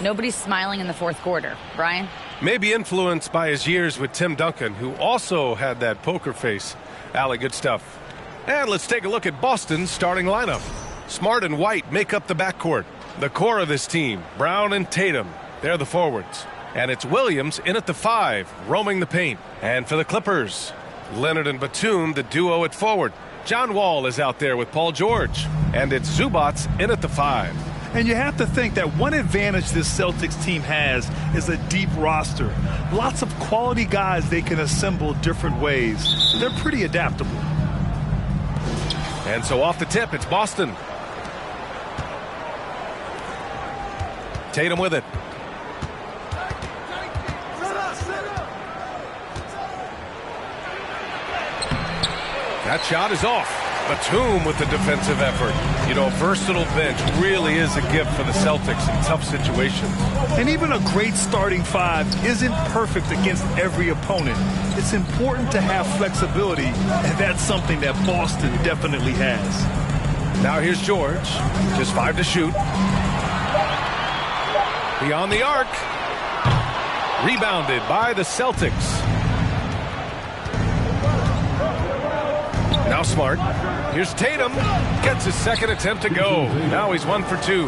Nobody's smiling in the fourth quarter. Brian? Maybe influenced by his years with Tim Duncan, who also had that poker face. Allie, good stuff. And let's take a look at Boston's starting lineup. Smart and White make up the backcourt. The core of this team, Brown and Tatum, they're the forwards. And it's Williams in at the 5, roaming the paint. And for the Clippers, Leonard and Batum, the duo at forward. John Wall is out there with Paul George. And it's Zubac in at the 5. And you have to think that one advantage this Celtics team has is a deep roster. Lots of quality guys they can assemble different ways. They're pretty adaptable. And so off the tip, it's Boston. Tatum with it. That shot is off. Batum with the defensive effort. You know, versatile bench really is a gift for the Celtics in tough situations. And even a great starting 5 isn't perfect against every opponent. It's important to have flexibility, and that's something that Boston definitely has. Now here's George. Just 5 to shoot. Beyond the arc. Rebounded by the Celtics. Now Smart. Here's Tatum. Gets his second attempt to go. Now he's 1 for 2.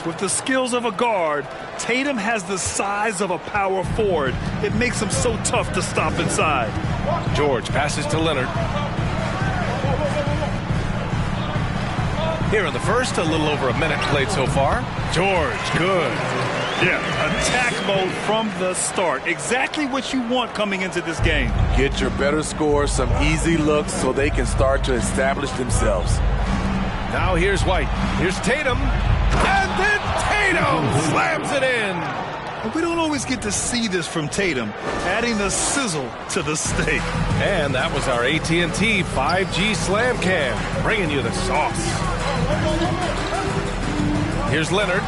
With the skills of a guard, Tatum has the size of a power forward. It makes him so tough to stop inside. George passes to Leonard. Here in the first, a little over a minute played so far. George, good. Yeah, attack mode from the start. Exactly what you want coming into this game. Get your better score, some easy looks so they can start to establish themselves. Now here's White. Here's Tatum. And then Tatum slams it in. We don't always get to see this from Tatum, adding the sizzle to the steak. And that was our AT&T 5G Slam Cam, bringing you the sauce. Here's Leonard.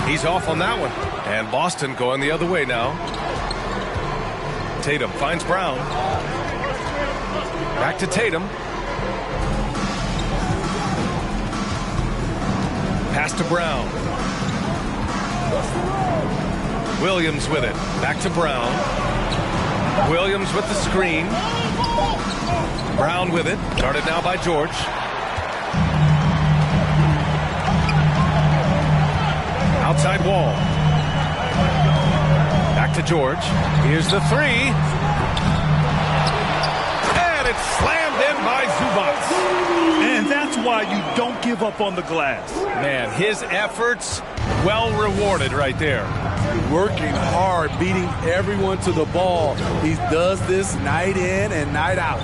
He's off on that one. And Boston going the other way now. Tatum finds Brown. Back to Tatum. Pass to Brown. Williams with it. Back to Brown. Williams with the screen. Brown with it. Guarded now by George. Outside Wall. Back to George. Here's the 3. And it's slammed in by Zubac. And that's why you don't give up on the glass. Man, his efforts well rewarded right there. Working hard, beating everyone to the ball. He does this night in and night out.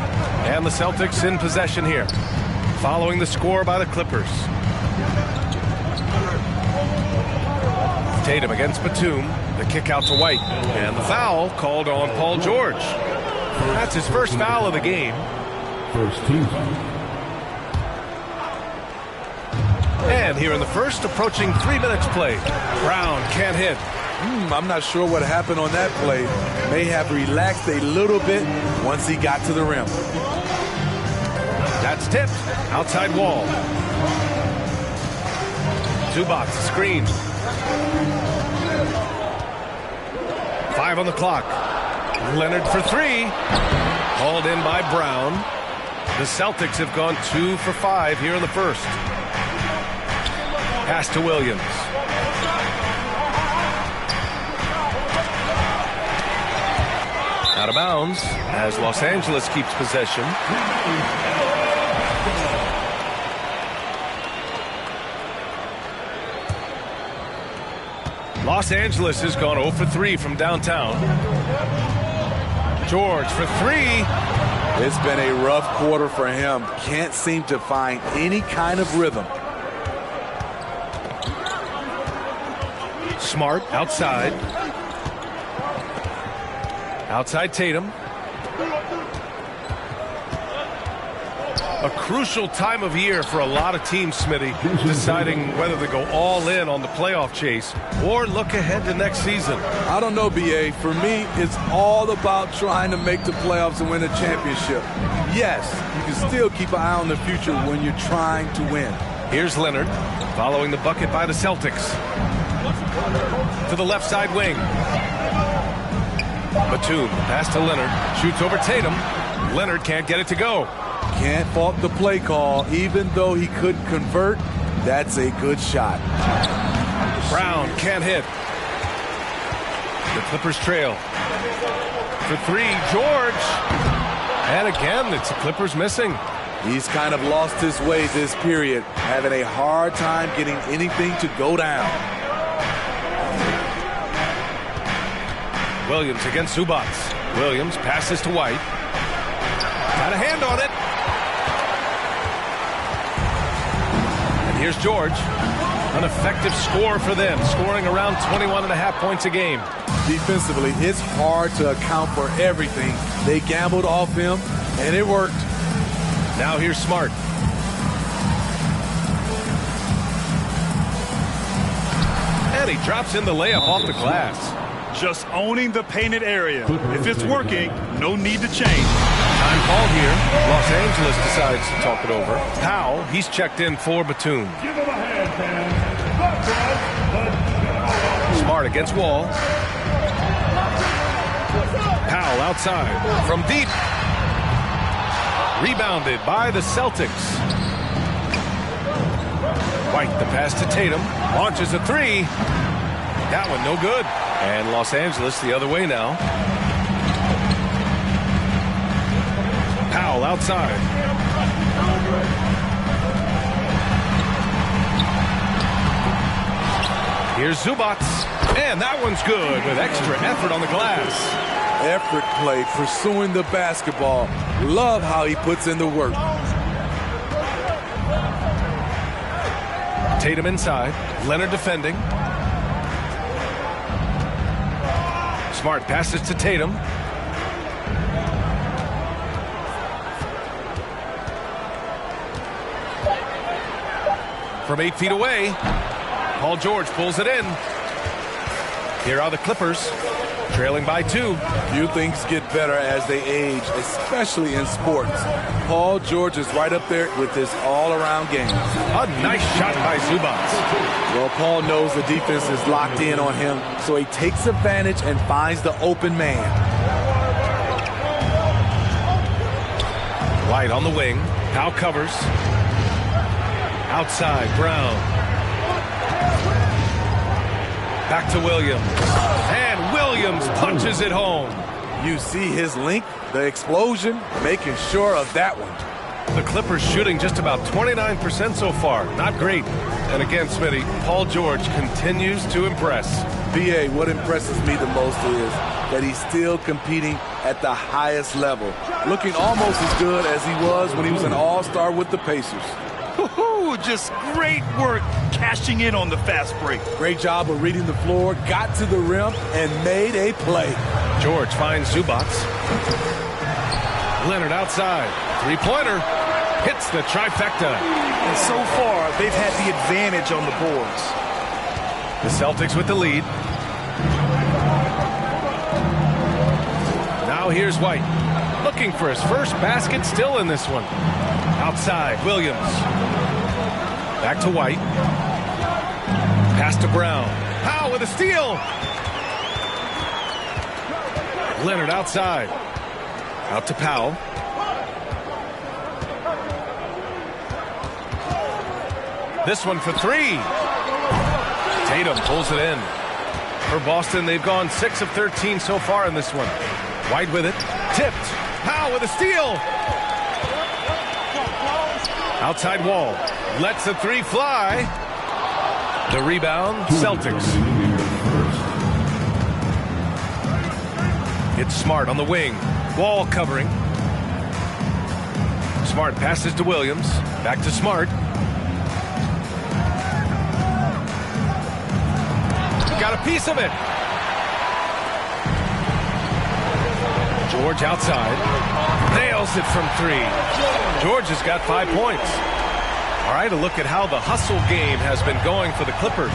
And the Celtics in possession here. Following the score by the Clippers. Tatum against Batum. The kick out to White. And the foul called on Paul George. That's his first foul of the game. First team. And here in the first, approaching 3 minutes played. Brown can't hit. I'm not sure what happened on that play. May have relaxed a little bit once he got to the rim. That's tipped. Outside Wall. Zubac screen. 5 on the clock. Leonard for 3. Hauled in by Brown. The Celtics have gone 2 for 5 here in the first. Pass to Williams. Out of bounds as Los Angeles keeps possession. Los Angeles has gone 0 for 3 from downtown. George for 3. It's been a rough quarter for him. Can't seem to find any kind of rhythm. Smart outside. Outside Tatum. A crucial time of year for a lot of teams, Smitty, deciding whether to go all in on the playoff chase or look ahead to next season. I don't know, B.A. For me, it's all about trying to make the playoffs and win a championship. Yes, you can still keep an eye on the future when you're trying to win. Here's Leonard, following the bucket by the Celtics. To the left side wing. Batum, pass to Leonard. Shoots over Tatum. Leonard can't get it to go. Can't fault the play call. Even though he couldn't convert, that's a good shot. Brown can't hit. The Clippers trail. For three, George. And again, it's the Clippers missing. He's kind of lost his way this period, having a hard time getting anything to go down. Williams against Zubac. Williams passes to White. Got a hand on it. And here's George. An effective score for them, scoring around 21.5 points a game. Defensively, it's hard to account for everything. They gambled off him, and it worked. Now here's Smart. And he drops in the layup off the glass. Just owning the painted area. If it's working, no need to change. Time called here. Los Angeles decides to talk it over. Powell, he's checked in for Batum. Give him a hand, man. Smart against Wall. Powell outside from deep. Rebounded by the Celtics. White, the pass to Tatum. Launches a three. That one no good. And Los Angeles the other way now. Powell outside. Here's Zubac. And that one's good with extra effort on the glass. Effort play, pursuing the basketball. Love how he puts in the work. Tatum inside. Leonard defending. Smart passes to Tatum. From 8 feet away, Paul George pulls it in. Here are the Clippers, trailing by 2. Few things get better as they age, especially in sports. Paul George is right up there with his all-around game. A nice shot by Zubac. Well, Paul knows the defense is locked in on him, so he takes advantage and finds the open man. White on the wing. Powell covers. Outside, Brown. Back to Williams. And Williams punches it home. You see his length, the explosion, making sure of that one. The Clippers shooting just about 29% so far. Not great. And again, Smitty, Paul George continues to impress. B.A., what impresses me the most is that he's still competing at the highest level. Looking almost as good as he was when he was an all-star with the Pacers. Just great work cashing in on the fast break. Great job of reading the floor, got to the rim, and made a play. George finds Zubac. Leonard outside. Three-pointer. Hits the trifecta. And so far, they've had the advantage on the boards. The Celtics with the lead. Now here's White. Looking for his first basket, still in this one. Outside, Williams. Back to White. Pass to Brown. Powell with a steal. Leonard outside. Out to Powell. This one for three. Tatum pulls it in. For Boston, they've gone 6 of 13 so far in this one. White with it. Tipped. Powell with a steal. Outside Wall. Lets the three fly. The rebound, Celtics. It's Smart on the wing. Wall covering. Smart passes to Williams. Back to Smart. Got a piece of it. George outside. Nails it from 3. George has got 5 points. All right, a look at how the hustle game has been going for the Clippers.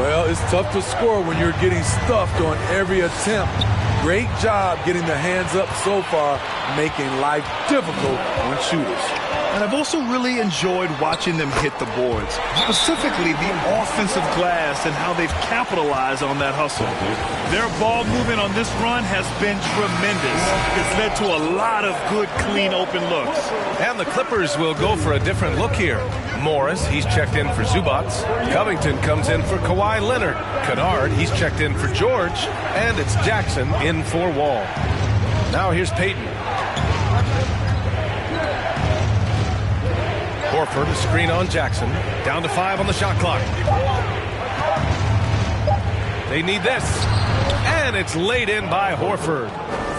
Well, it's tough to score when you're getting stuffed on every attempt. Great job getting the hands up so far, making life difficult on shooters. And I've also really enjoyed watching them hit the boards, specifically the offensive glass and how they've capitalized on that hustle. Their ball movement on this run has been tremendous. It's led to a lot of good, clean, open looks. And the Clippers will go for a different look here. Morris, he's checked in for Zubac. Covington comes in for Kawhi Leonard. Kennard, he's checked in for George. And it's Jackson in for Wall. Now here's Payton. Horford, a screen on Jackson. Down to 5 on the shot clock. They need this. And it's laid in by Horford.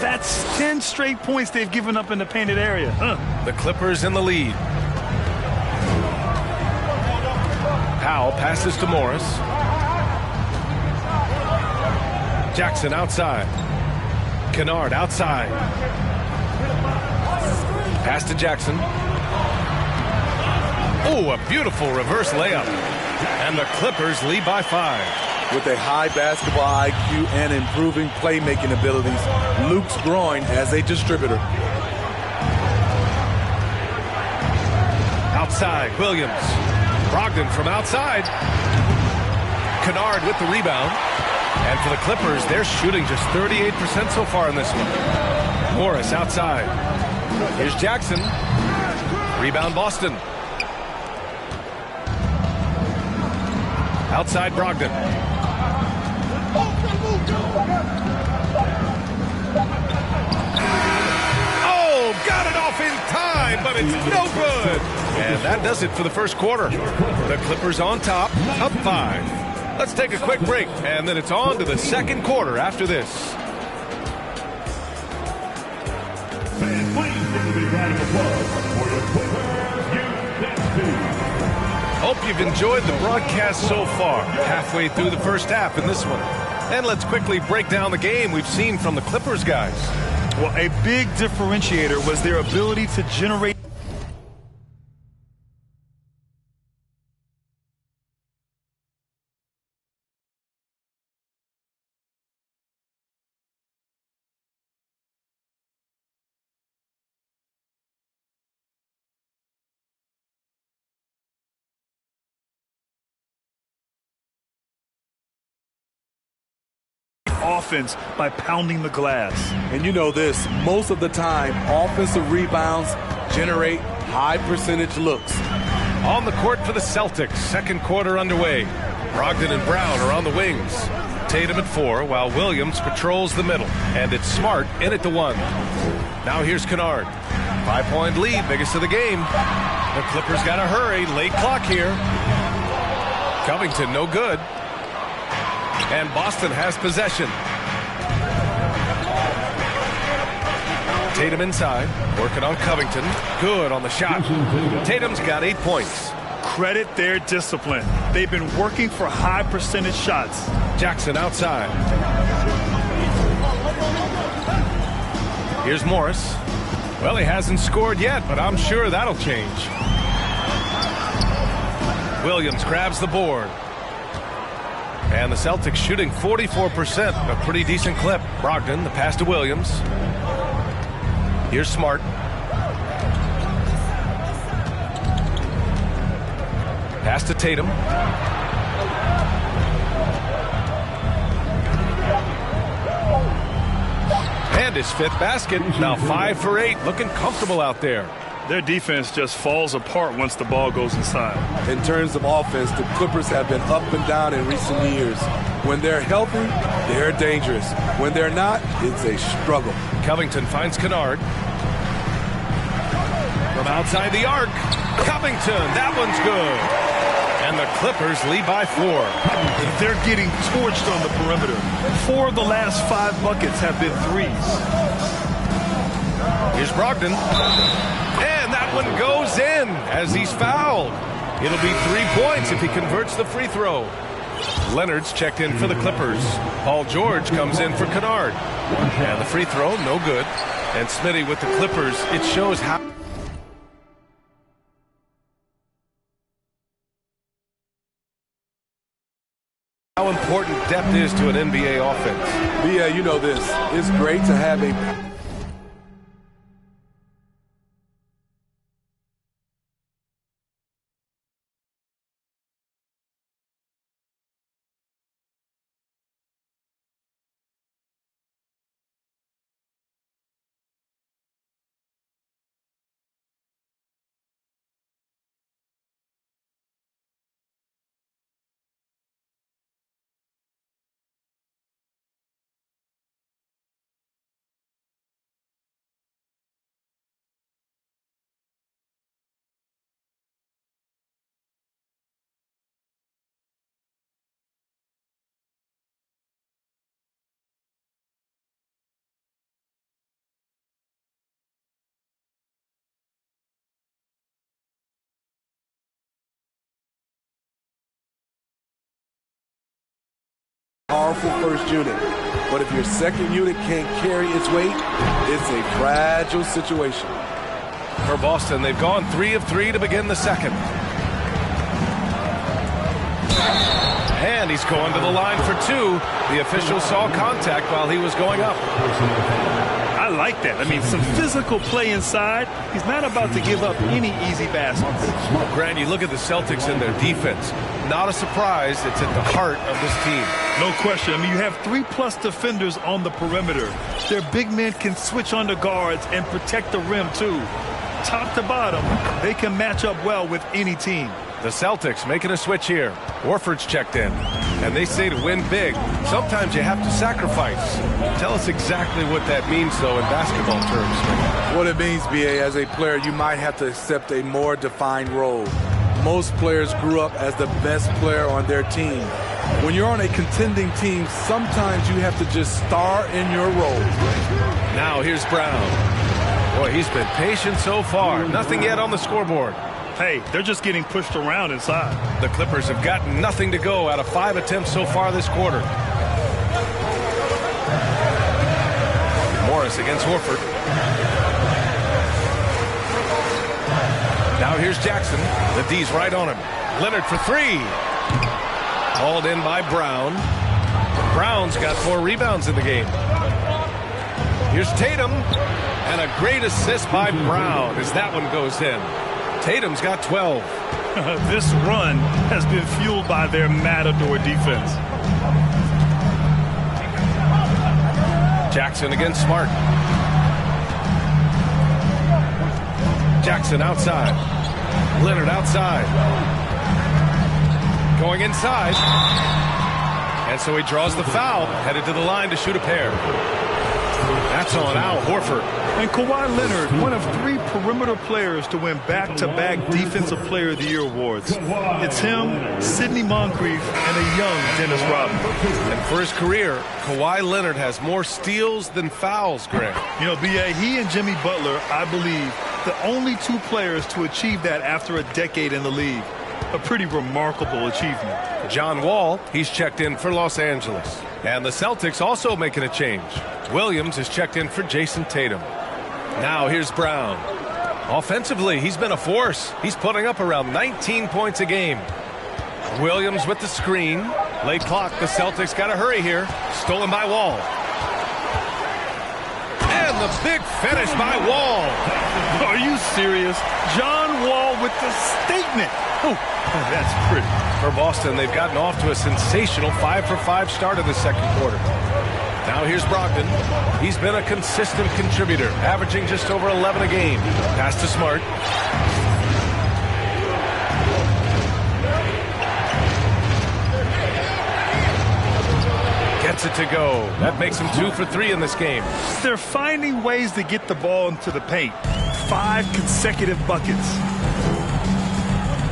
That's 10 straight points they've given up in the painted area. The Clippers in the lead. Powell passes to Morris. Jackson outside. Kennard outside. Pass to Jackson. Oh, a beautiful reverse layup. And the Clippers lead by 5. With a high basketball IQ and improving playmaking abilities, Luke's growing as a distributor. Outside, Williams. Brogdon from outside. Kennard with the rebound. And for the Clippers, they're shooting just 38% so far in this one. Morris outside. Here's Jackson. Rebound Boston. Outside Brogdon. Oh, got it off in time, but it's no good. And that does it for the first quarter. The Clippers on top, up 5. Let's take a quick break, and then it's on to the second quarter after this. Fans, please give a big round of applause for the Clippers USA. Hope you've enjoyed the broadcast so far. Halfway through the first half in this one. And let's quickly break down the game we've seen from the Clippers guys. Well, a big differentiator was their ability to generate offense by pounding the glass. And you know this, most of the time, offensive rebounds generate high percentage looks. On the court for the Celtics, second quarter underway. Brogdon and Brown are on the wings. Tatum at 4, while Williams patrols the middle. And it's Smart in at the 1. Now here's Kennard. 5-point lead, biggest of the game. The Clippers got to hurry, late clock here. Covington no good. And Boston has possession. Tatum inside, working on Covington. Good on the shot. Tatum's got 8 points. Credit their discipline. They've been working for high percentage shots. Jackson outside. Here's Morris. Well, he hasn't scored yet, but I'm sure that'll change. Williams grabs the board. And the Celtics shooting 44%, a pretty decent clip. Brogdon, the pass to Williams. Here's Smart. Pass to Tatum. And his 5th basket. Now 5 for 8, looking comfortable out there. Their defense just falls apart once the ball goes inside. In terms of offense, the Clippers have been up and down in recent years. When they're healthy, they're dangerous. When they're not, it's a struggle. Covington finds Kennard. From outside the arc, Covington, that one's good. And the Clippers lead by 4. They're getting torched on the perimeter. 4 of the last 5 buckets have been threes. Here's Brogdon. And that one goes in as he's fouled. It'll be 3 points if he converts the free throw. Leonard's checked in for the Clippers. Paul George comes in for Kennard. And the free throw, no good. And Smitty with the Clippers, it shows how important depth is to an NBA offense. Yeah, you know this. It's great to have a powerful first unit. But if your second unit can't carry its weight, it's a fragile situation. For Boston, they've gone 3 of 3 to begin the second. And he's going to the line for 2. The official saw contact while he was going up. I like that. I mean, some physical play inside. He's not about to give up any easy baskets. Grant, you look at the Celtics and their defense. Not a surprise. It's at the heart of this team. No question. I mean, you have 3+ defenders on the perimeter. Their big men can switch on the guards and protect the rim, too. Top to bottom, they can match up well with any team. The Celtics making a switch here. Horford's checked in. And they say to win big, sometimes you have to sacrifice. Tell us exactly what that means, though, in basketball terms. What it means, B.A., as a player, you might have to accept a more defined role. Most players grew up as the best player on their team. When you're on a contending team, sometimes you have to just star in your role. Now here's Brown. Boy, he's been patient so far. Nothing yet on the scoreboard. Hey, they're just getting pushed around inside. The Clippers have gotten nothing to go out of 5 attempts so far this quarter. Morris against Horford. Now here's Jackson. The D's right on him. Leonard for 3. Hauled in by Brown. Brown's got 4 rebounds in the game. Here's Tatum. And a great assist by Brown as that one goes in. Tatum's got 12. This run has been fueled by their Matador defense. Jackson against Smart. Jackson outside. Leonard outside. Going inside. And so he draws the foul. Headed to the line to shoot a pair. That's on Al Horford. And Kawhi Leonard, one of 3 perimeter players to win back-to-back Defensive Player of the Year awards. It's him, Sidney Moncrief, and a young Dennis Rodman. And for his career, Kawhi Leonard has more steals than fouls, Greg. You know, B.A., he and Jimmy Butler, I believe, the only 2 players to achieve that after a decade in the league. A pretty remarkable achievement. John Wall, he's checked in for Los Angeles. And the Celtics also making a change. Williams is checked in for Jason Tatum. Now here's Brown. Offensively, he's been a force. He's putting up around 19 points a game. Williams with the screen. Late clock, the Celtics got to hurry here. Stolen by Wall. And the big finish by Wall. Are you serious? John Wall with the statement. Oh, that's pretty. For Boston, they've gotten off to a sensational 5-for-5 start in the second quarter. Now here's Brogdon. He's been a consistent contributor, averaging just over 11 a game. Pass to Smart. Gets it to go. That makes him 2 for 3 in this game. They're finding ways to get the ball into the paint. 5 consecutive buckets.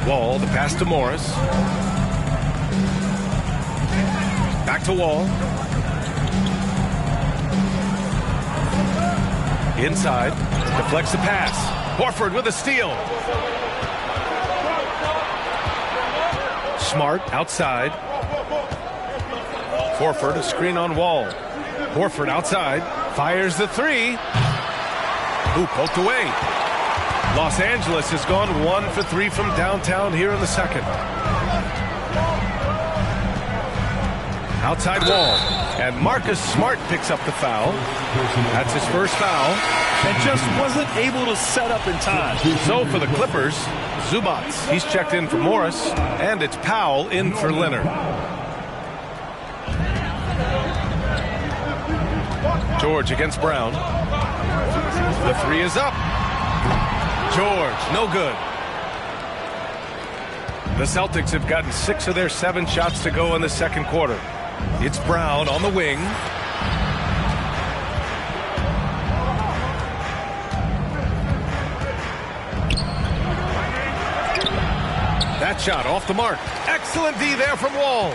Wall, the pass to Morris. Back to Wall. Inside, deflects the pass. Horford with a steal. Smart outside. Horford, a screen on Wall. Horford outside, fires the 3. Ooh, poked away. Los Angeles has gone 1 for 3 from downtown here in the second. Outside Wall. And Marcus Smart picks up the foul. That's his first foul. And just wasn't able to set up in time. So for the Clippers, Zubac. He's checked in for Morris. And it's Powell in for Leonard. George against Brown. The 3 is up. George, no good. The Celtics have gotten 6 of their 7 shots to go in the second quarter. It's Brown on the wing. That shot off the mark. Excellent D there from Wall.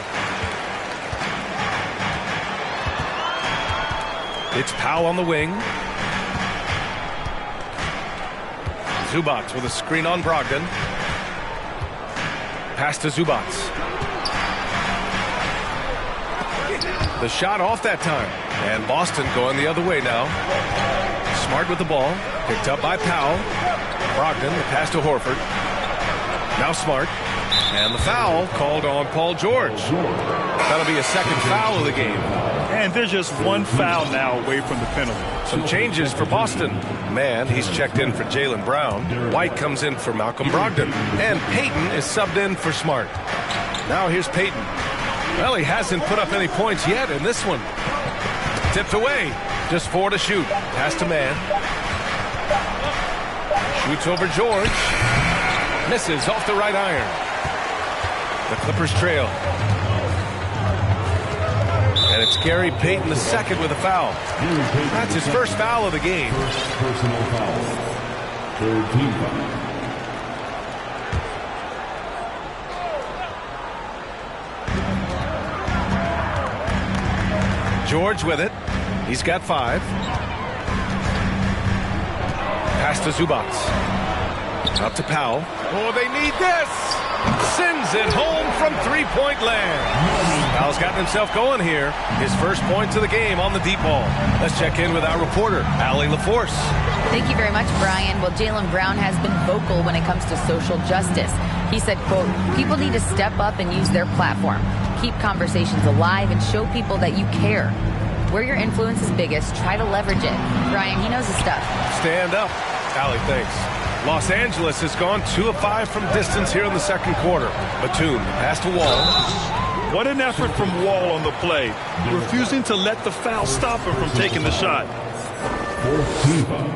It's Powell on the wing. Zubac with a screen on Brogdon. Pass to Zubac. The shot off that time. And Boston going the other way now. Smart with the ball. Picked up by Powell. Brogdon, the pass to Horford. Now Smart. And the foul called on Paul George. That'll be a second foul of the game. And there's just one foul now away from the penalty. Some changes for Boston. Man, he's checked in for Jaylen Brown. White comes in for Malcolm Brogdon. And Payton is subbed in for Smart. Now here's Payton. Well, he hasn't put up any points yet in this one. Tipped away. Just 4 to shoot. Pass to Man. Shoots over George. Misses off the right iron. The Clippers trail. And it's Gary Payton II with a foul. That's his first foul of the game. First personal foul. Third team foul. George with it. He's got 5. Pass to Zubac. Up to Powell. Oh, they need this. Sends it home from three-point land. Powell's gotten himself going here. His first points of the game on the deep ball. Let's check in with our reporter, Allie LaForce. Thank you very much, Brian. Well, Jaylen Brown has been vocal when it comes to social justice. He said, quote, people need to step up and use their platform. Keep conversations alive and show people that you care. Where your influence is biggest, try to leverage it. Brian, he knows his stuff. Stand up. Allie, thanks. Los Angeles has gone 2 of 5 from distance here in the second quarter. Batum, pass to Wall. What an effort from Wall on the play, refusing to let the foul stop him from taking the shot. Fourth team foul.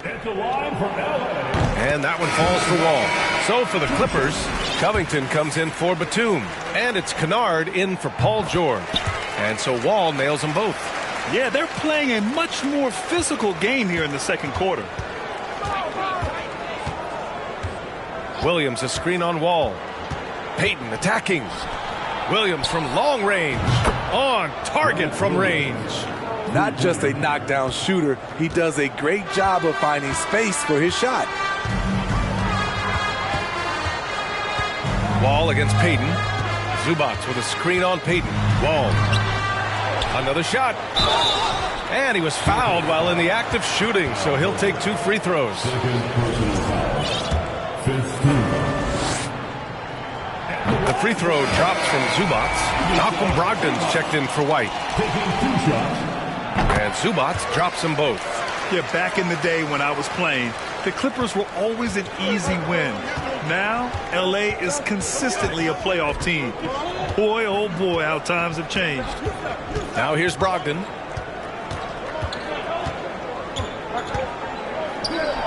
At the line for LA. And that one falls for Wall. So for the Clippers, Covington comes in for Batum. And it's Kennard in for Paul George. And so Wall nails them both. Yeah, they're playing a much more physical game here in the second quarter. Williams, a screen on Wall. Payton attacking. Williams from long range. On target from range. Not just a knockdown shooter, he does a great job of finding space for his shot. Wall against Payton. Zubac with a screen on Payton. Wall. Another shot. And he was fouled while in the act of shooting, so he'll take 2 free throws. Second personal foul. Fifth team foul. The free throw drops from Zubac. Malcolm Brogdon's checked in for White. Taking 2 shots. And Zubac drops them both. Yeah, back in the day when I was playing, the Clippers were always an easy win. Now, LA is consistently a playoff team. Boy, oh boy, how times have changed. Now here's Brogdon.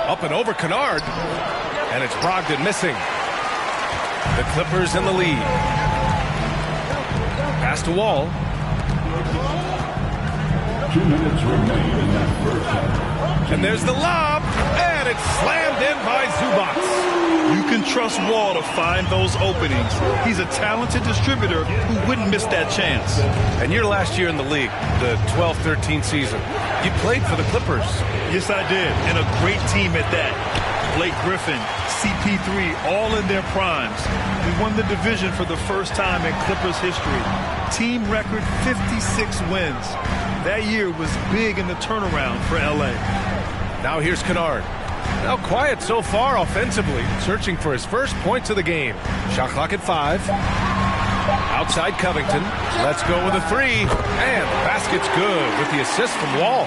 Up and over Kennard. And it's Brogdon missing. The Clippers in the lead. Pass to Wall. 2 minutes remain in that first half. And there's the lob. And it's slammed in by Zubac. You can trust Wall to find those openings. He's a talented distributor who wouldn't miss that chance. And your last year in the league, the 12-13 season, you played for the Clippers. Yes, I did. And a great team at that. Blake Griffin, CP3, all in their primes. We won the division for the first time in Clippers history. Team record 56 wins. That year was big in the turnaround for LA. Now here's Kennard. Now quiet so far offensively, searching for his first points of the game. Shot clock at 5. Outside Covington. Let's go with a 3. And basket's good with the assist from Wall.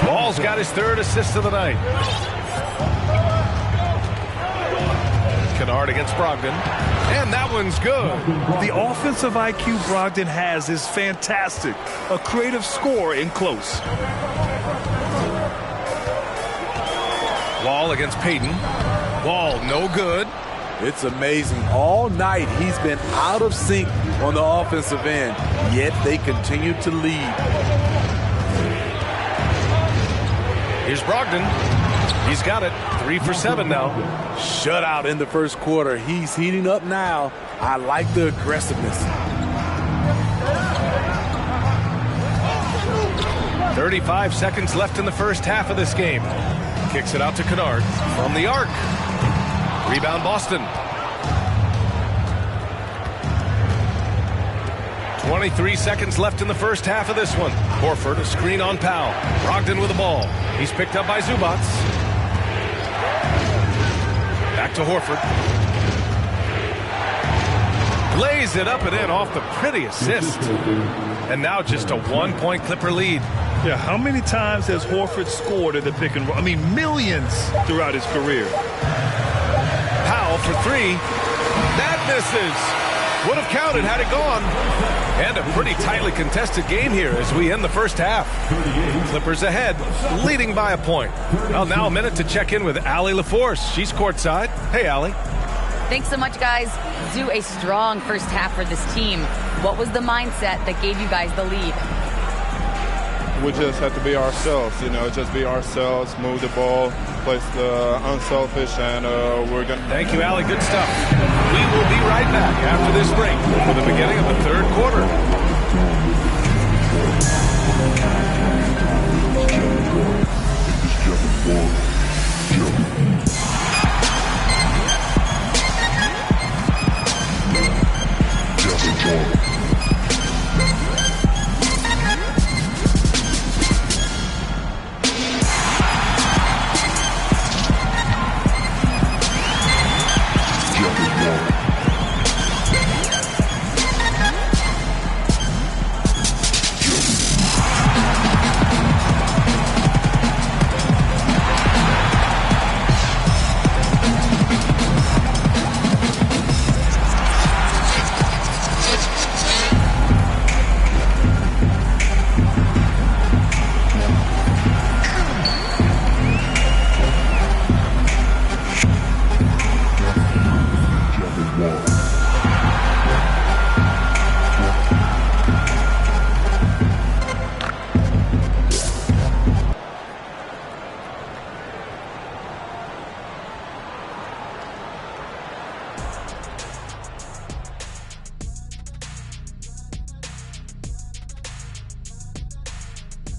Wall's got his 3rd assist of the night. Kennard against Brogdon. And that one's good. The offensive IQ Brogdon has is fantastic. A creative scorer in close. Wall against Payton. Wall no good. It's amazing. All night he's been out of sync on the offensive end, yet they continue to lead. Here's Brogdon. He's got it. 3 for 7 now. Shutout in the first quarter. He's heating up now. I like the aggressiveness. 35 seconds left in the first half of this game. Kicks it out to Kennard from the arc. Rebound Boston. 23 seconds left in the first half of this one. Horford, a screen on Powell. Brogdon with the ball. He's picked up by Zubac. Back to Horford. Lays it up and in off the pretty assist. And now just a 1-point Clipper lead. Yeah, how many times has Horford scored at the pick and roll? I mean, millions throughout his career. Powell for three. That misses. Would have counted had it gone. And a pretty tightly contested game here as we end the first half. Clippers ahead, leading by a point. Well, now a minute to check in with Allie LaForce. She's courtside. Hey, Allie. Thanks so much, guys. Do a strong first half for this team. What was the mindset that gave you guys the lead? We just have to be ourselves, just be ourselves, move the ball, play unselfish, and we're going to... Thank you, Allie. Good stuff. We will be right back after this break for the beginning of the third quarter.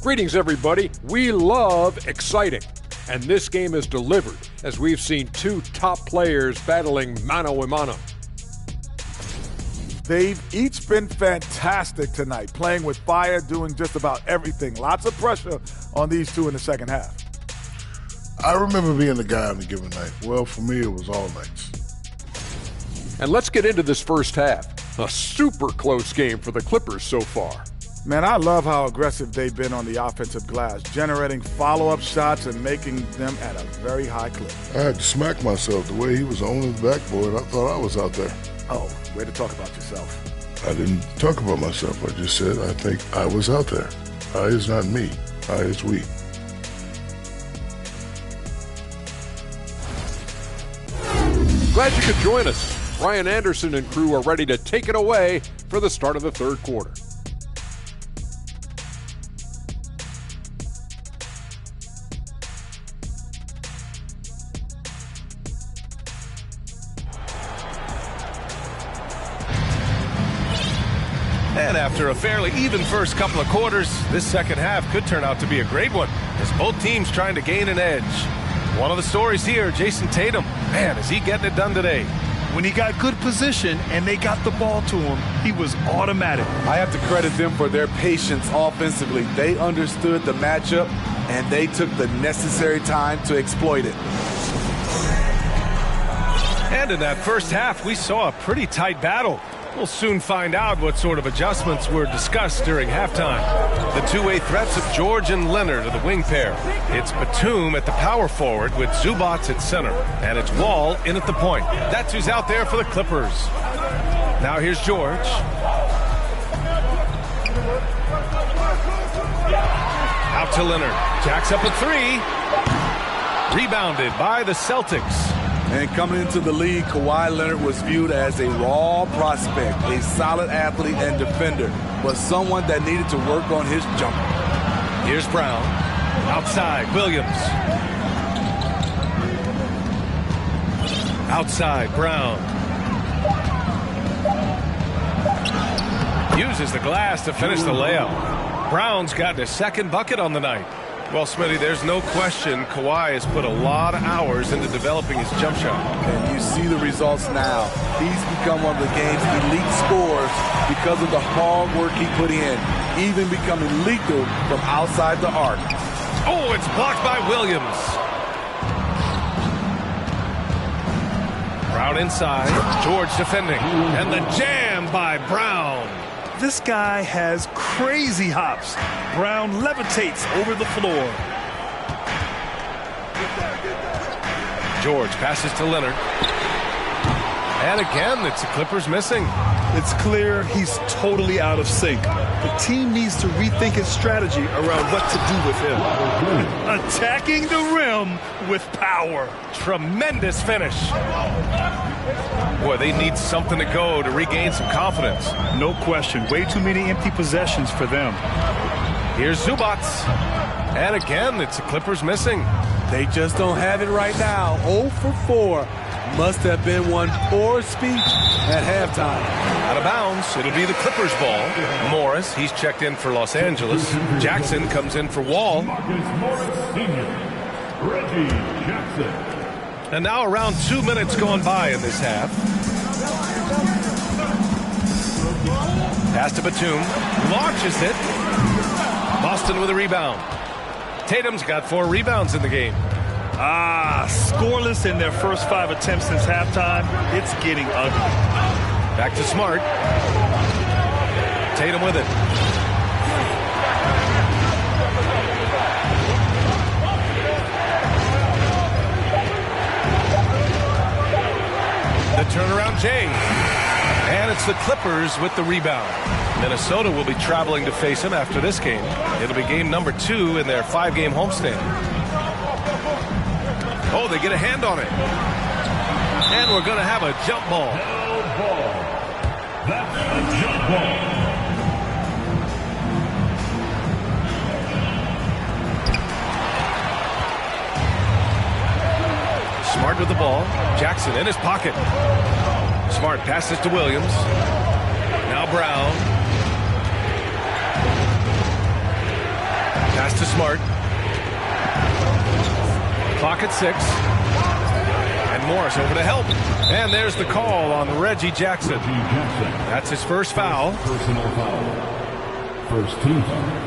Greetings, everybody. We love exciting, and this game is delivered as we've seen two top players battling mano a mano. They've each been fantastic tonight, playing with fire, doing just about everything. Lots of pressure on these two in the second half. I remember being the guy on a given night. Well, for me, it was all nights. And let's get into this first half. A super close game for the Clippers so far. Man, I love how aggressive they've been on the offensive glass, generating follow-up shots and making them at a very high clip. I had to smack myself. The way he was owning the backboard, I thought I was out there. Oh, way to talk about yourself. I didn't talk about myself. I just said I think I was out there. I is not me. I is we. Glad you could join us. Ryan Anderson and crew are ready to take it away for the start of the third quarter. And after a fairly even first couple of quarters, this second half could turn out to be a great one as both teams trying to gain an edge. One of the stories here, Jason Tatum. Man, is he getting it done today? When he got good position and they got the ball to him, he was automatic. I have to credit them for their patience offensively. They understood the matchup, and they took the necessary time to exploit it. And in that first half, we saw a pretty tight battle. We'll soon find out what sort of adjustments were discussed during halftime. The two-way threats of George and Leonard are the wing pair. It's Batum at the power forward with Zubac at center. And it's Wall in at the point. That's who's out there for the Clippers. Now here's George. Out to Leonard. Jacks up a three. Rebounded by the Celtics. And coming into the league, Kawhi Leonard was viewed as a raw prospect, a solid athlete and defender, but someone that needed to work on his jumper. Here's Brown. Outside, Williams. Outside, Brown. Uses the glass to finish the layup. Brown's got his second bucket on the night. Well, Smitty, there's no question Kawhi has put a lot of hours into developing his jump shot. And you see the results now. He's become one of the game's elite scorers because of the hard work he put in, even becoming lethal from outside the arc. Oh, it's blocked by Williams. Brown inside. George defending. And the jam by Brown. This guy has crazy hops. Brown levitates over the floor. George passes to Leonard. And again, it's the Clippers missing. It's clear he's totally out of sync. The team needs to rethink its strategy around what to do with him. Attacking the rim with power. Tremendous finish. Boy, they need something to go to regain some confidence. No question. Way too many empty possessions for them. Here's Zubac. And again, it's the Clippers missing. They just don't have it right now. 0 for 4. Must have been one poor speech at halftime. Out of bounds. It'll be the Clippers ball. Morris, he's checked in for Los Angeles. Jackson comes in for Wall. Marcus Morris Sr. Reggie Jackson. And now around 2 minutes gone by in this half. Pass to Batum. Launches it. Boston with a rebound. Tatum's got 4 rebounds in the game. Scoreless in their first 5 attempts since halftime. It's getting ugly. Back to Smart. Tatum with it. The turnaround Jay. And it's the Clippers with the rebound. Minnesota will be traveling to face him after this game. It'll be game number 2 in their 5-game homestand. Oh, they get a hand on it. And we're going to have a jump ball. That's a jump ball. Smart with the ball. Jackson in his pocket. Smart passes to Williams. Now Brown. Pass to Smart. Clock at 6. And Morris over to help. And there's the call on Reggie Jackson. That's his first foul. Personal foul. First team foul.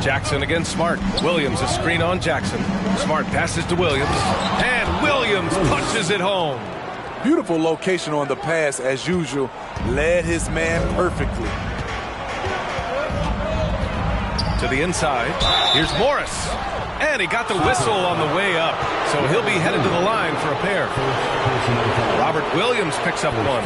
Jackson against Smart. Williams a screen on Jackson. Smart passes to Williams. And Williams punches it home. Beautiful location on the pass as usual. Led his man perfectly. To the inside. Here's Morris. And he got the whistle on the way up. So he'll be headed to the line for a pair. Robert Williams picks up one.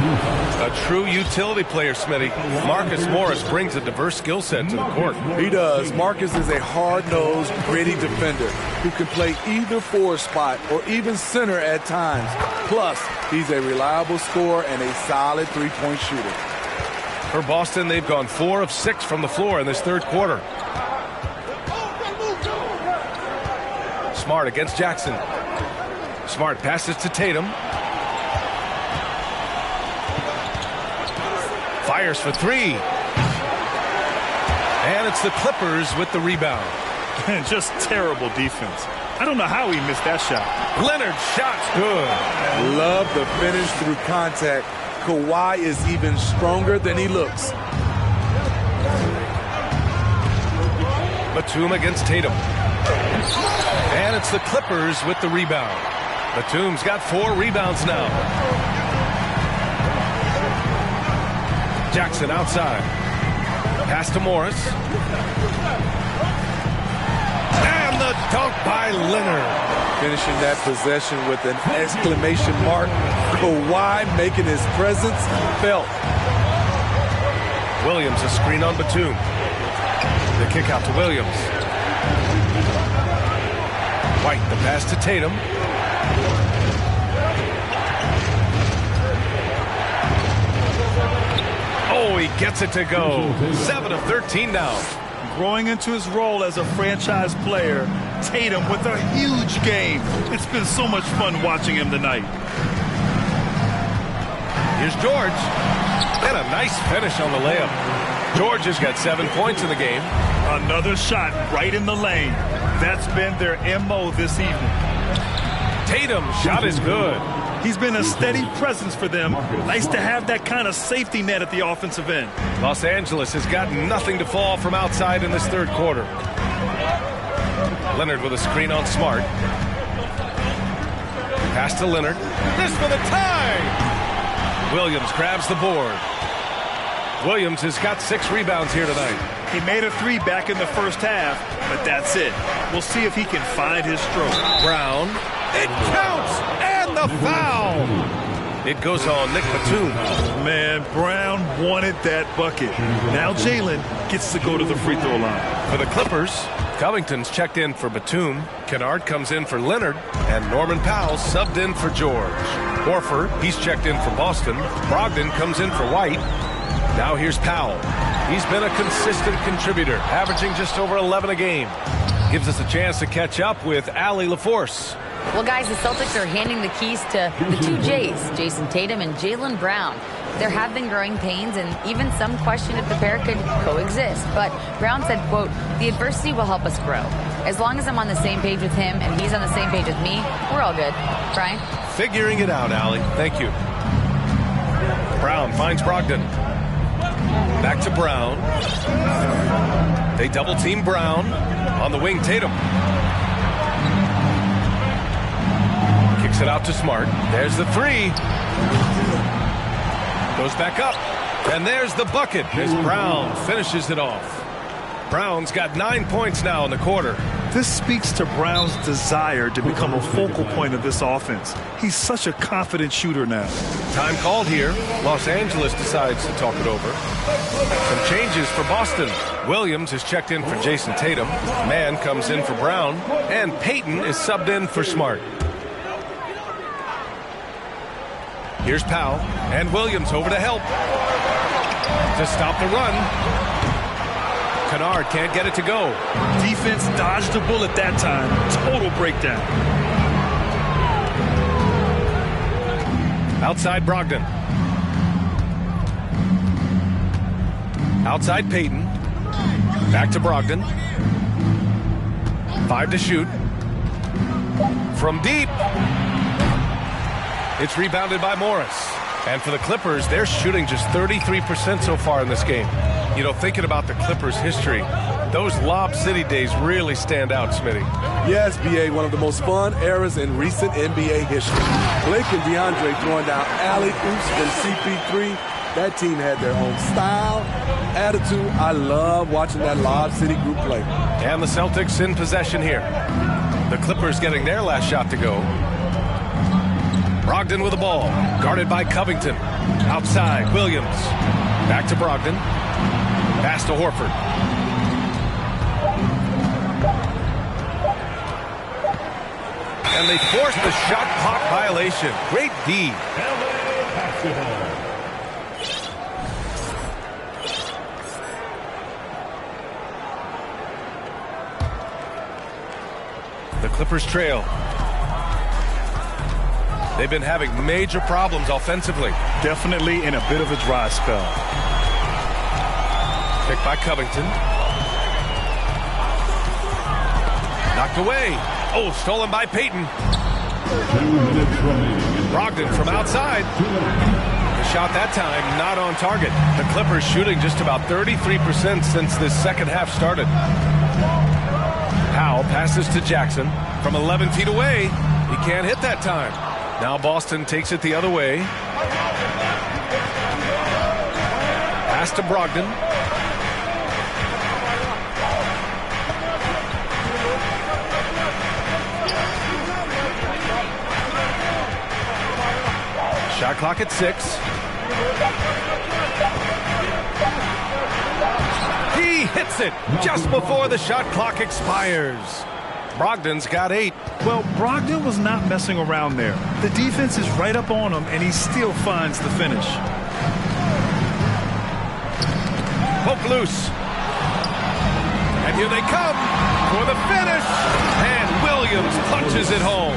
A true utility player, Smitty. Marcus Morris brings a diverse skill set to the court. He does. Marcus is a hard-nosed, gritty defender who can play either forward spot or even center at times. Plus, he's a reliable scorer and a solid three-point shooter. For Boston, they've gone 4 of 6 from the floor in this third quarter. Smart against Jackson. Smart passes to Tatum. Fires for 3. And it's the Clippers with the rebound. Just terrible defense. I don't know how he missed that shot. Leonard shot's good. Love the finish through contact. Kawhi is even stronger than he looks. Batum against Tatum. And it's the Clippers with the rebound. Batum's got 4 rebounds now. Jackson outside. Pass to Morris. And the dunk by Leonard. Finishing that possession with an exclamation mark. Kawhi making his presence felt. Williams a screen on Batum. The kick out to Williams. White the pass to Tatum. Oh, he gets it to go. 7 of 13 now. Growing into his role as a franchise player, Tatum with a huge game. It's been so much fun watching him tonight. Here's George. And a nice finish on the layup. Georgia's got 7 points in the game. Another shot right in the lane. That's been their MO this evening. Tatum's shot is good. He's been a steady presence for them. Nice to have that kind of safety net at the offensive end. Los Angeles has got nothing to fall from outside in this third quarter. Leonard with a screen on Smart. Pass to Leonard. This for the tie! Williams grabs the board. Williams has got 6 rebounds here tonight. He made a 3 back in the first half, but that's it. We'll see if he can find his stroke. Brown. It counts! And the foul! It goes on Nick Batum. Man, Brown wanted that bucket. Now Jalen gets to go to the free throw line. For the Clippers, Covington's checked in for Batum. Kennard comes in for Leonard. And Norman Powell subbed in for George. Horford, he's checked in for Boston. Brogdon comes in for White. Now here's Powell. He's been a consistent contributor, averaging just over 11 a game. Gives us a chance to catch up with Allie LaForce. Well, guys, the Celtics are handing the keys to the 2 J's, Jason Tatum and Jaylen Brown. There have been growing pains and even some question if the pair could coexist. But Brown said, quote, "The adversity will help us grow. As long as I'm on the same page with him and he's on the same page with me, we're all good." Brian? Figuring it out, Allie. Thank you. Brown finds Brogdon. Back to Brown. They double team Brown. On the wing, Tatum. Kicks it out to Smart. There's the 3. Goes back up. And there's the bucket as Brown finishes it off. Brown's got 9 points now in the quarter. This speaks to Brown's desire to become a focal point of this offense. He's such a confident shooter now. Time called here. Los Angeles decides to talk it over. Some changes for Boston. Williams is checked in for Jason Tatum. Mann comes in for Brown. And Payton is subbed in for Smart. Here's Powell. And Williams over to help. To stop the run. Kennard can't get it to go. Defense dodged a bullet that time. Total breakdown. Outside Brogdon. Outside Payton. Back to Brogdon. 5 to shoot. From deep. It's rebounded by Morris. And for the Clippers, they're shooting just 33% so far in this game. You know, thinking about the Clippers' history, those Lob City days really stand out, Smitty. Yes, B.A., one of the most fun eras in recent NBA history. Blake and DeAndre throwing down alley-oops from CP3. That team had their own style, attitude. I love watching that Lob City group play. And the Celtics in possession here. The Clippers getting their last shot to go. Brogdon with the ball, guarded by Covington. Outside, Williams. Back to Brogdon. Pass to Horford. And they forced the shot clock violation. Great D. The Clippers trail. They've been having major problems offensively. Definitely in a bit of a dry spell. Picked by Covington. Knocked away. Oh, stolen by Payton. Brogdon from outside. The shot that time not on target. The Clippers shooting just about 33% since this second half started. Powell passes to Jackson from 11 feet away. He can't hit that time. Now Boston takes it the other way. Pass to Brogdon. Shot clock at 6. He hits it just before the shot clock expires. Brogdon's got 8. Well, Brogdon was not messing around there. The defense is right up on him, and he still finds the finish. Poke loose. And here they come for the finish. And Williams punches it home.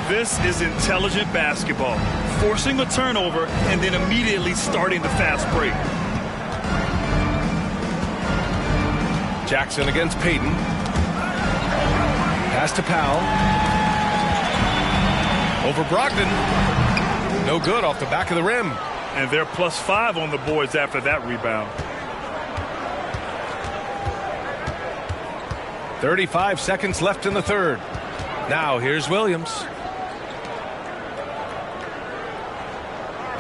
This is intelligent basketball. Forcing a turnover and then immediately starting the fast break. Jackson against Payton. Pass to Powell. Over Brogdon. No good off the back of the rim. And they're +5 on the boards after that rebound. 35 seconds left in the third. Now here's Williams.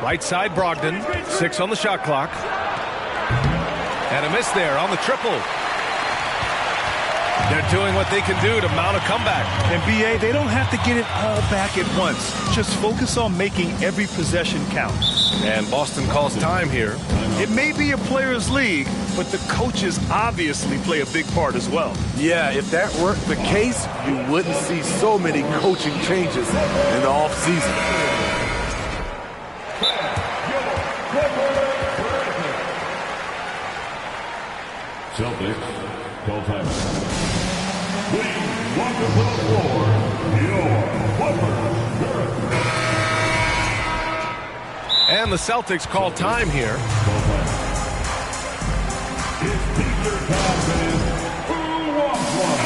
Right side Brogdon. 6 on the shot clock. And a miss there on the triple. They're doing what they can do to mount a comeback. And BA, they don't have to get it all back at once. Just focus on making every possession count. And Boston calls time here. It may be a players' league, but the coaches obviously play a big part as well. Yeah, if that weren't the case, you wouldn't see so many coaching changes in the offseason. Celtics, call time. Please welcome to the floor, your Clippers. And the Celtics call time here. It's Peter Thompson. Who wants one?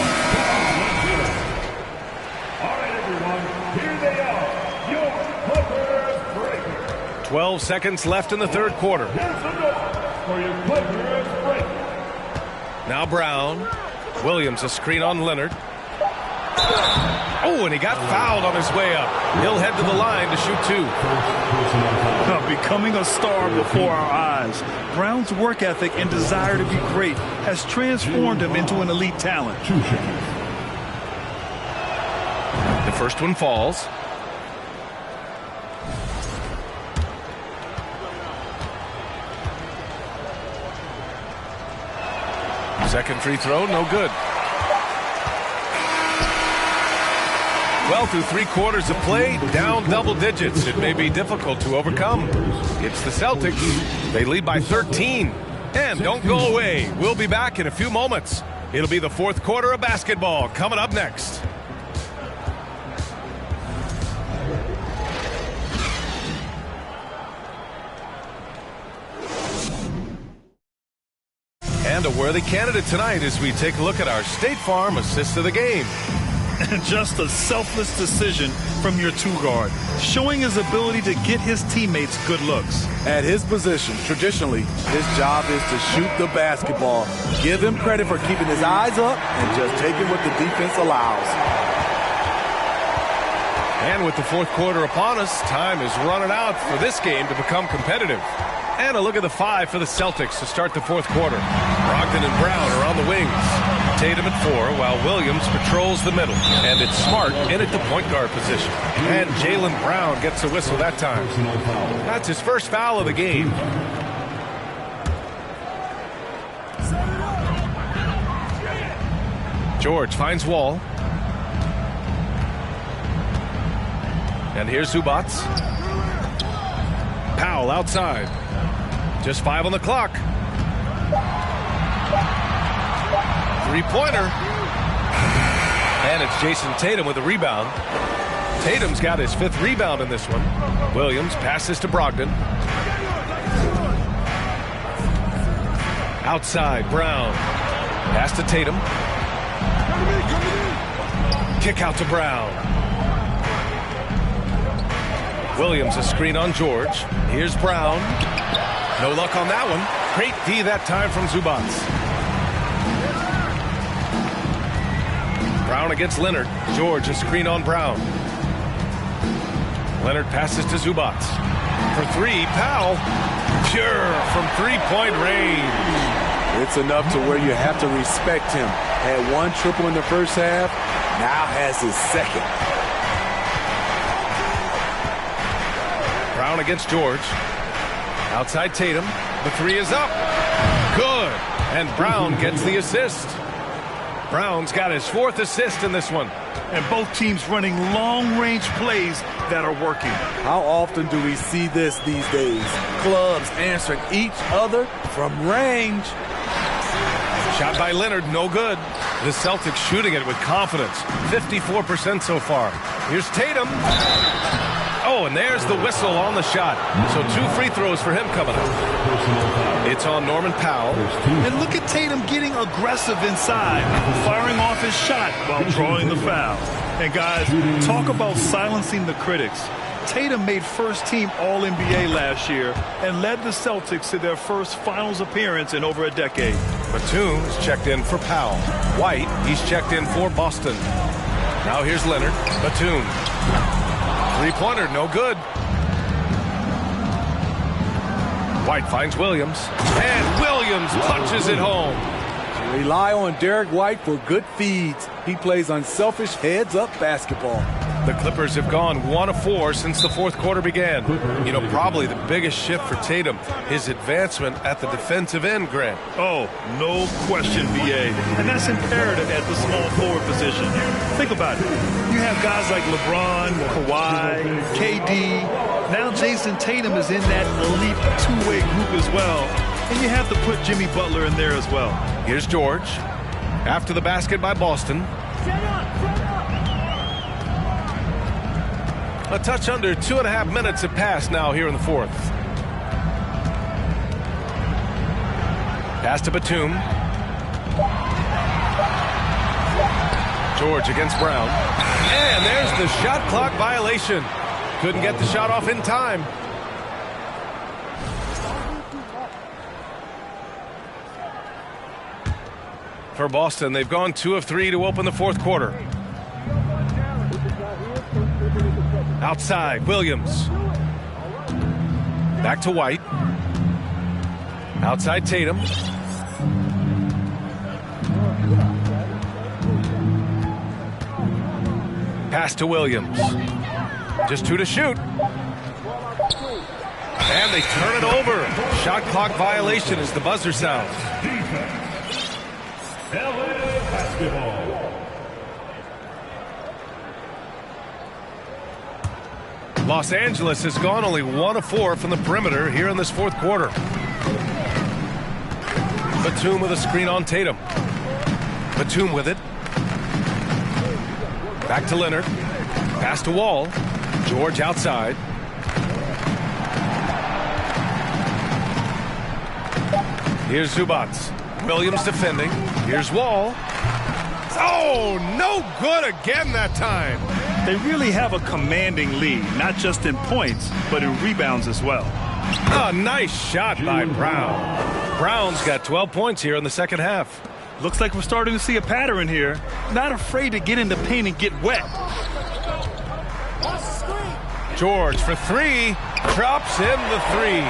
All right, everyone, here they are, your Clippers Breakers. 12 seconds left in the third quarter. Here's the door for your Clippers Breakers. Now Brown. Williams, a screen on Leonard. Oh, and he got fouled on his way up. He'll head to the line to shoot 2. Becoming a star before our eyes. Brown's work ethic and desire to be great has transformed him into an elite talent. The first one falls. Second free throw, no good. Well, through 3 quarters of play, down double digits. It may be difficult to overcome. It's the Celtics. They lead by 13. And don't go away. We'll be back in a few moments. It'll be the fourth quarter of basketball coming up next. And a worthy candidate tonight as we take a look at our State Farm assist of the game. Just a selfless decision from your 2-guard, showing his ability to get his teammates good looks. At his position, traditionally, his job is to shoot the basketball. Give him credit for keeping his eyes up and just taking what the defense allows. And with the fourth quarter upon us, time is running out for this game to become competitive. And a look at the 5 for the Celtics to start the fourth quarter. Brogdon and Brown are on the wings. Tatum at 4, while Williams patrols the middle. And it's Smart in at the point guard position. And Jaylen Brown gets a whistle that time. That's his first foul of the game. George finds Wall. And here's Zubac. Powell outside. Just 5 on the clock. Three-pointer. And it's Jason Tatum with a rebound. Tatum's got his 5th rebound in this one. Williams passes to Brogdon. Outside, Brown. Pass to Tatum. Kick out to Brown. Williams a screen on George. Here's Brown. No luck on that one. Great D that time from Zubac. Brown against Leonard. George a screen on Brown. Leonard passes to Zubac. For 3, Powell. Pure from 3-point range. It's enough to where you have to respect him. Had 1 triple in the first half, now has his 2nd. Brown against George. Outside Tatum. The 3 is up. Good. And Brown gets the assist. Brown's got his 4th assist in this one. And both teams running long-range plays that are working. How often do we see this these days? Clubs answering each other from range. Shot by Leonard, no good. The Celtics shooting it with confidence. 54% so far. Here's Tatum. Oh, and there's the whistle on the shot. So 2 free throws for him coming up. It's on Norman Powell. And look at Tatum getting aggressive inside, firing off his shot while drawing the foul. And guys, talk about silencing the critics. Tatum made first-team All-NBA last year and led the Celtics to their first finals appearance in over a decade. Batum is checked in for Powell. White, he's checked in for Boston. Now here's Leonard. Batum. Three-pointer, no good. White finds Williams. And Williams punches it home. Rely on Derek White for good feeds. He plays unselfish heads-up basketball. The Clippers have gone 1 of 4 since the fourth quarter began. You know, probably the biggest shift for Tatum, his advancement at the defensive end, Grant. Oh, no question, BA. And that's imperative at the small forward position. Think about it. You have guys like LeBron, Kawhi, KD. Now Jason Tatum is in that elite two-way group as well. And you have to put Jimmy Butler in there as well. Here's George. After the basket by Boston. A touch under 2.5 minutes have passed now here in the fourth. Pass to Batum. George against Brown. And there's the shot clock violation. Couldn't get the shot off in time. For Boston, they've gone 2 of 3 to open the fourth quarter. Outside, Williams. Back to White. Outside Tatum. Pass to Williams. Just 2 to shoot. And they turn it over. Shot clock violation as the buzzer sounds. LA Basketball. Los Angeles has gone only 1 of 4 from the perimeter here in this fourth quarter. Batum with a screen on Tatum. Batum with it. Back to Leonard. Pass to Wall. George outside. Here's Zubats. Williams defending. Here's Wall. Oh, no good again that time. They really have a commanding lead, not just in points, but in rebounds as well. A nice shot by Brown. Brown's got 12 points here in the second half. Looks like we're starting to see a pattern here. Not afraid to get in the paint and get wet. George for 3. Drops in the 3.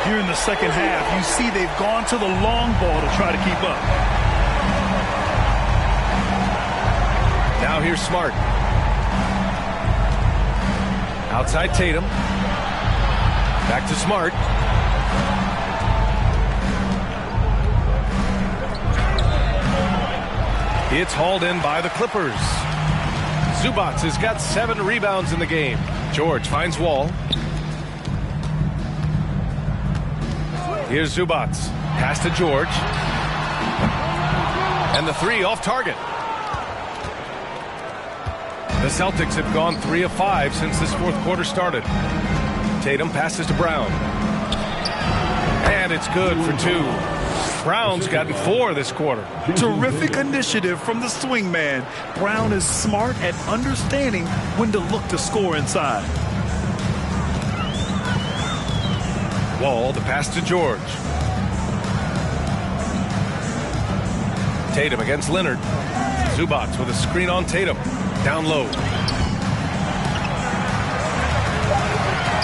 Here in the second half, you see they've gone to the long ball to try to keep up. Now here's Smart. Outside Tatum. Back to Smart. It's hauled in by the Clippers. Zubats has got 7 rebounds in the game. George finds Wall. Here's Zubats. Pass to George. And the 3 off target. The Celtics have gone 3 of 5 since this fourth quarter started. Tatum passes to Brown. And it's good for 2. Brown's gotten 4 this quarter. Terrific initiative from the swing man. Brown is smart at understanding when to look to score inside. Wall, the pass to George. Tatum against Leonard. Zubats with a screen on Tatum. Down low.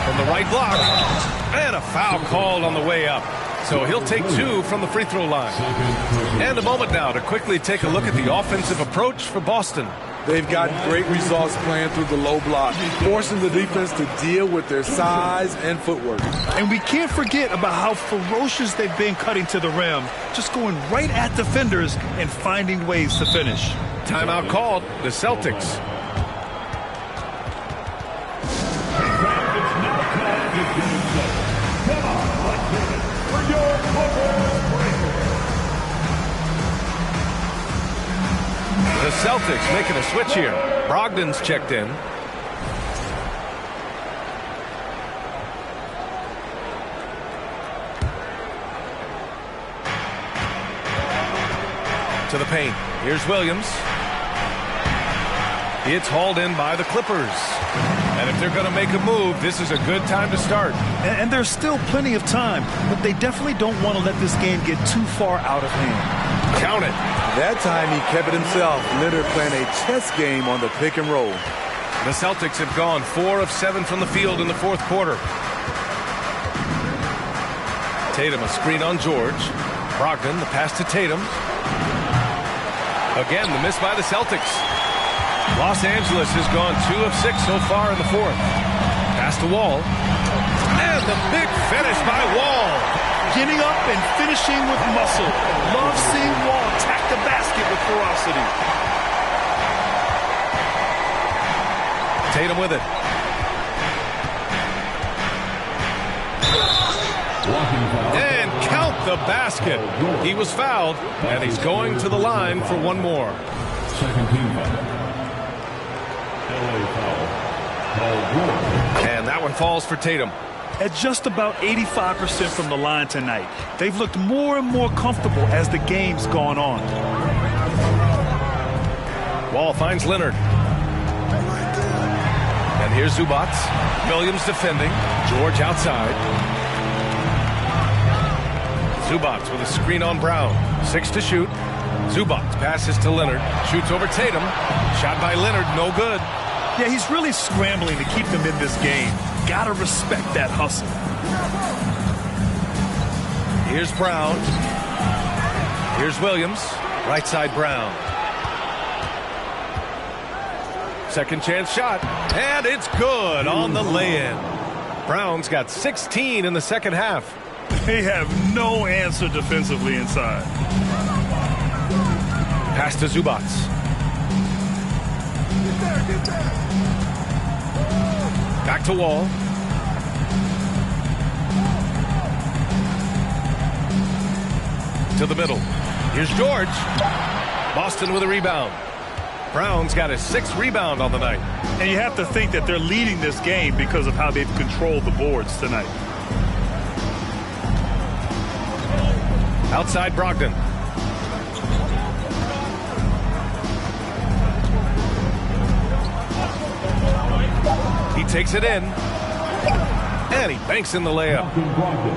From the right block. And a foul called on the way up. So he'll take 2 from the free throw line. And a moment now to quickly take a look at the offensive approach for Boston. They've gotten great results playing through the low block, forcing the defense to deal with their size and footwork. And we can't forget about how ferocious they've been cutting to the rim, just going right at defenders and finding ways to finish. Timeout called, the Celtics. The Celtics making a switch here. Brogdon's checked in. To the paint. Here's Williams. It's hauled in by the Clippers. And if they're going to make a move, this is a good time to start. And there's still plenty of time, but they definitely don't want to let this game get too far out of hand. Count it. That time he kept it himself. Leonard playing a chess game on the pick and roll. The Celtics have gone 4 of 7 from the field in the fourth quarter. Tatum a screen on George. Brogdon the pass to Tatum. Again, the miss by the Celtics. Los Angeles has gone 2 of 6 so far in the fourth. Pass to Wall. And the big finish by Wall. Getting up and finishing with muscle. Love seeing Wall attack the basket with ferocity. Tatum with it. And count the basket. He was fouled, and he's going to the line for one more. Second team foul. LA foul. Paul George. And that one falls for Tatum. At just about 85% from the line tonight, they've looked more and more comfortable as the game's gone on. Wall finds Leonard. And here's Zubac. Williams defending. George outside. Zubac with a screen on Brown. 6 to shoot. Zubac passes to Leonard. Shoots over Tatum. Shot by Leonard, no good. Yeah, he's really scrambling to keep them in this game. Gotta respect that hustle. Here's Brown. Here's Williams. Right side Brown. Second chance shot. And it's good on the lay-in. Brown's got 16 in the second half. They have no answer defensively inside. Pass to Zubac. Back to Wall. To the middle. Here's George. Boston with a rebound. Brown's got his 6th rebound on the night. And you have to think that they're leading this game because of how they've controlled the boards tonight. Outside Brogdon. He takes it in. And he banks in the layup.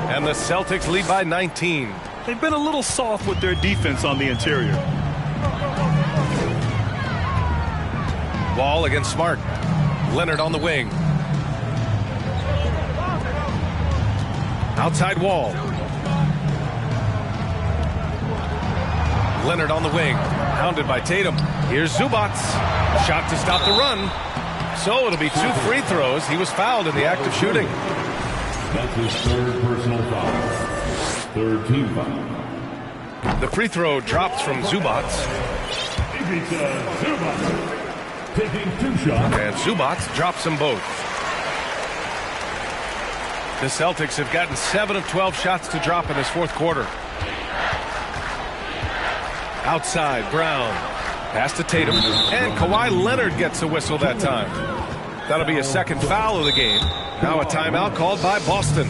And the Celtics lead by 19. They've been a little soft with their defense on the interior. Wall against Smart. Leonard on the wing. Outside Wall. Leonard on the wing. Hounded by Tatum. Here's Zubac. Shot to stop the run. So it'll be 2 free throws. He was fouled in the act of shooting. That's his 3rd personal foul. 3rd team foul. The free throw drops from Zubac. Zubac taking 2 shots. And Zubac drops them both. The Celtics have gotten 7 of 12 shots to drop in this fourth quarter. Outside, Brown. Pass to Tatum. And Kawhi Leonard gets a whistle that time. That'll be a 2nd foul of the game. Now a timeout called by Boston.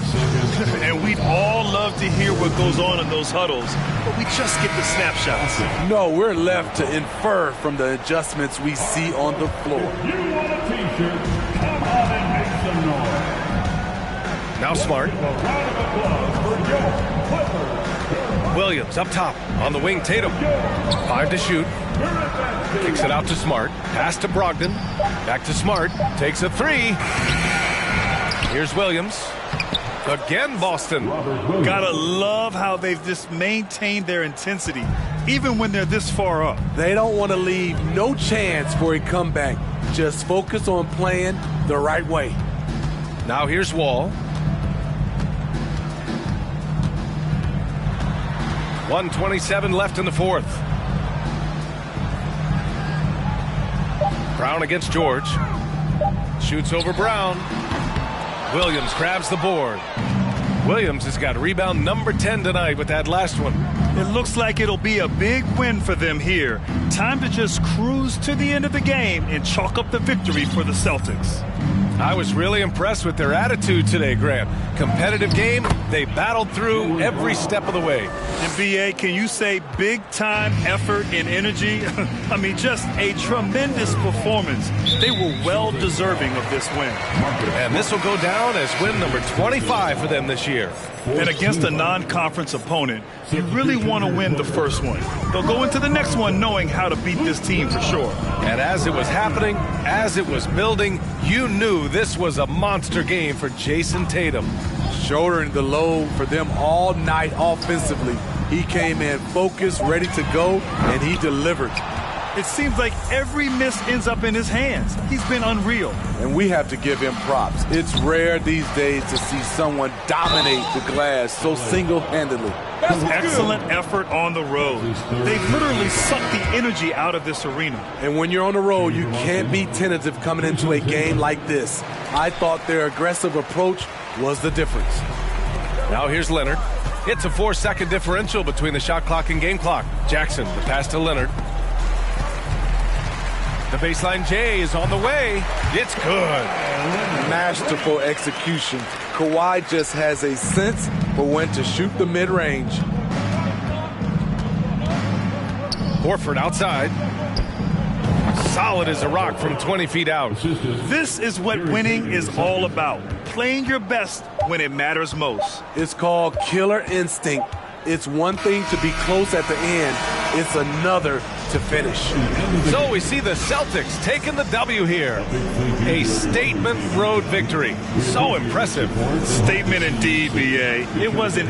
And we'd all love to hear what goes on in those huddles, but we just get the snapshots. No, we're left to infer from the adjustments we see on the floor. You want a t-shirt? Come on and make some noise. Now Smart. A round of applause for your Clippers. Williams up top. On the wing, Tatum. 5 to shoot. Kicks it out to Smart. Pass to Brogdon. Back to Smart. Takes a 3. Here's Williams. Again, Boston. Gotta love how they've just maintained their intensity, even when they're this far up. They don't want to leave no chance for a comeback. Just focus on playing the right way. Now here's Wall. 1:27 left in the fourth. Brown against George. Shoots over Brown. Williams grabs the board. Williams has got rebound number 10 tonight with that last one. It looks like it'll be a big win for them here. Time to just cruise to the end of the game and chalk up the victory for the Celtics. I was really impressed with their attitude today, Grant. Competitive game, they battled through every step of the way. And B.A., can you say big-time effort and energy? I mean, just a tremendous performance. They were well-deserving of this win. And this will go down as win number 25 for them this year. And against a non-conference opponent, you really want to win the first one. They'll go into the next one knowing how to beat this team for sure. And as it was happening, as it was building, you knew this was a monster game for Jason Tatum. Shouldering the load for them all night offensively. He came in focused, ready to go, and he delivered. It seems like every miss ends up in his hands. He's been unreal. And we have to give him props. It's rare these days to see someone dominate the glass so single-handedly. Excellent effort on the road. They've literally sucked the energy out of this arena. And when you're on the road, you can't be tentative coming into a game like this. I thought their aggressive approach was the difference. Now here's Leonard. It's a 4-second differential between the shot clock and game clock. Jackson, the pass to Leonard. The baseline J is on the way. It's good. Masterful execution. Kawhi just has a sense for when to shoot the mid-range. Horford outside. Solid as a rock from 20 feet out. This is what winning is all about. Playing your best when it matters most. It's called killer instinct. It's one thing to be close at the end. It's another to finish. So we see the Celtics taking the W here. A statement road victory. So impressive. Statement indeed, B.A. It was an